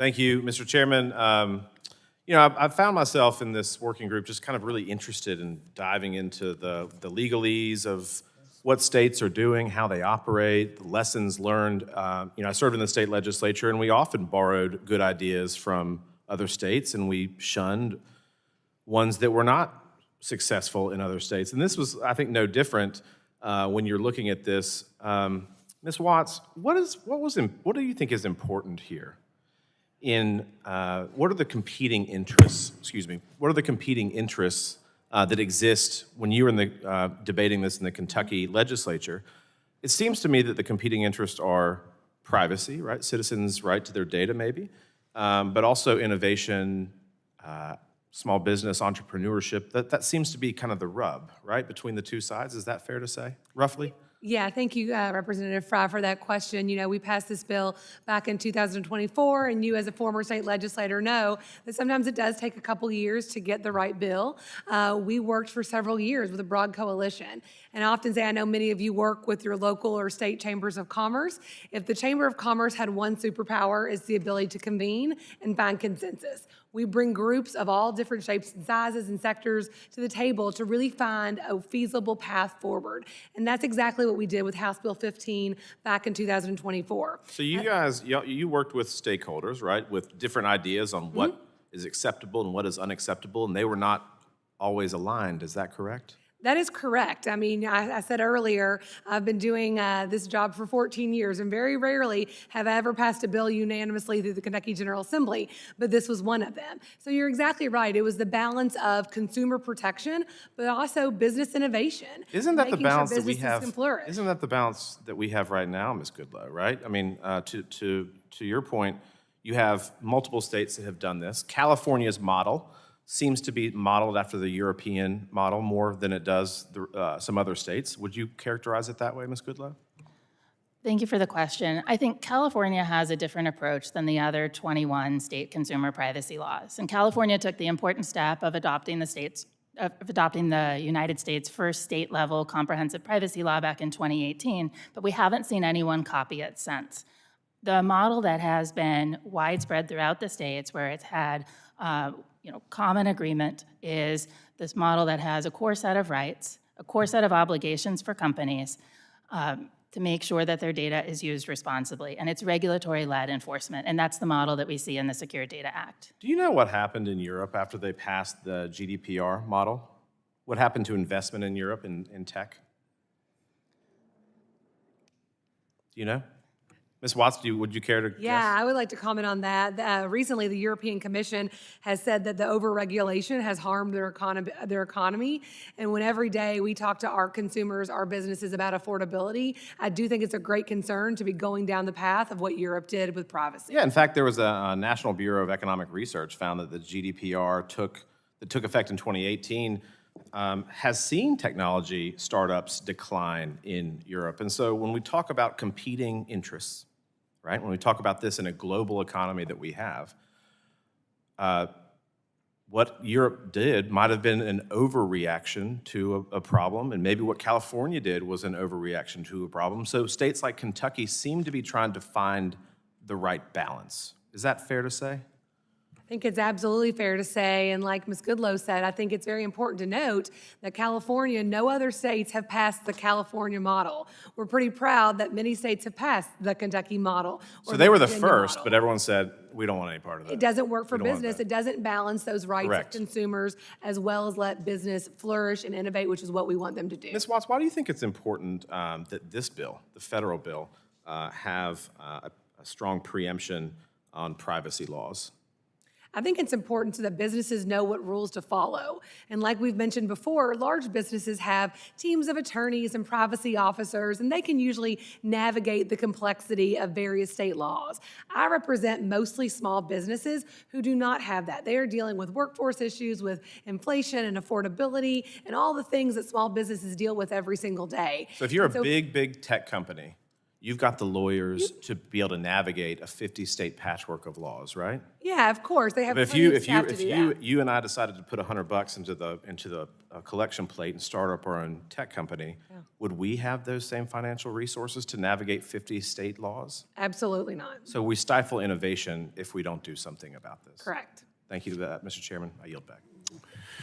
Thank you, Mr. Chairman. I've found myself in this working group just kind of really interested in diving into the legalese of what states are doing, how they operate, the lessons learned. I served in the state legislature, and we often borrowed good ideas from other states, and we shunned ones that were not successful in other states. And this was, I think, no different when you're looking at this. Ms. Watts, what do you think is important here? What are the competing interests? What are the competing interests that exist when you were in the debating this in the Kentucky legislature? It seems to me that the competing interests are privacy, right? Citizens' right to their data, maybe, but also innovation, small business, entrepreneurship. That seems to be kind of the rub, right, between the two sides. Is that fair to say, roughly? Yeah, thank you, Representative Fry, for that question. You know, we passed this bill back in 2024, and you as a former state legislator know that sometimes it does take a couple years to get the right bill. We worked for several years with a broad coalition. And I often say, I know many of you work with your local or state chambers of commerce. If the Chamber of Commerce had one superpower, it's the ability to convene and find consensus. We bring groups of all different shapes and sizes and sectors to the table to really find a feasible path forward. And that's exactly what we did with House Bill 15 back in 2024. So you guys, you worked with stakeholders, right, with different ideas on what is acceptable and what is unacceptable, and they were not always aligned. Is that correct? That is correct. I mean, I said earlier, I've been doing this job for 14 years, and very rarely have I ever passed a bill unanimously through the Kentucky General Assembly, but this was one of them. So you're exactly right. It was the balance of consumer protection, but also business innovation. Isn't that the balance that we have? Flourish. Isn't that the balance that we have right now, Ms. Goodloe, right? I mean, to your point, you have multiple states that have done this. California's model seems to be modeled after the European model more than it does some other states. Would you characterize it that way, Ms. Goodloe? Thank you for the question. I think California has a different approach than the other 21 state consumer privacy laws. And California took the important step of adopting the United States' first state-level comprehensive privacy law back in 2018, but we haven't seen anyone copy it since. The model that has been widespread throughout the states where it's had common agreement is this model that has a core set of rights, a core set of obligations for companies to make sure that their data is used responsibly, and it's regulatory-led enforcement, and that's the model that we see in the Secure Data Act. Do you know what happened in Europe after they passed the GDPR model? What happened to investment in Europe in tech? Do you know? Ms. Watts, would you care to guess? Yeah, I would like to comment on that. Recently, the European Commission has said that the overregulation has harmed their economy. And when every day we talk to our consumers, our businesses about affordability, I do think it's a great concern to be going down the path of what Europe did with privacy. Yeah, in fact, there was a National Bureau of Economic Research found that the GDPR that took effect in 2018 has seen technology startups decline in Europe. And so when we talk about competing interests, right? When we talk about this in a global economy that we have, what Europe did might have been an overreaction to a problem, and maybe what California did was an overreaction to a problem. So states like Kentucky seem to be trying to find the right balance. Is that fair to say? I think it's absolutely fair to say, and like Ms. Goodloe said, I think it's very important to note that California, no other states have passed the California model. We're pretty proud that many states have passed the Kentucky model. So they were the first, but everyone said, we don't want any part of that. It doesn't work for business. It doesn't balance those rights of consumers as well as let business flourish and innovate, which is what we want them to do. Ms. Watts, why do you think it's important that this bill, the federal bill, have a strong preemption on privacy laws? I think it's important so that businesses know what rules to follow. And like we've mentioned before, large businesses have teams of attorneys and privacy officers, and they can usually navigate the complexity of various state laws. I represent mostly small businesses who do not have that. They are dealing with workforce issues, with inflation and affordability, and all the things that small businesses deal with every single day. So if you're a big tech company, you've got the lawyers to be able to navigate a 50-state patchwork of laws, right? Yeah, of course, they have But plenty of staff to do that. you and I decided to put $100 into the collection plate and start up our own tech company, would we have those same financial resources to navigate 50 state laws? Absolutely not. So we stifle innovation if we don't do something about this. Correct. Thank you to that, Mr. Chairman. I yield back.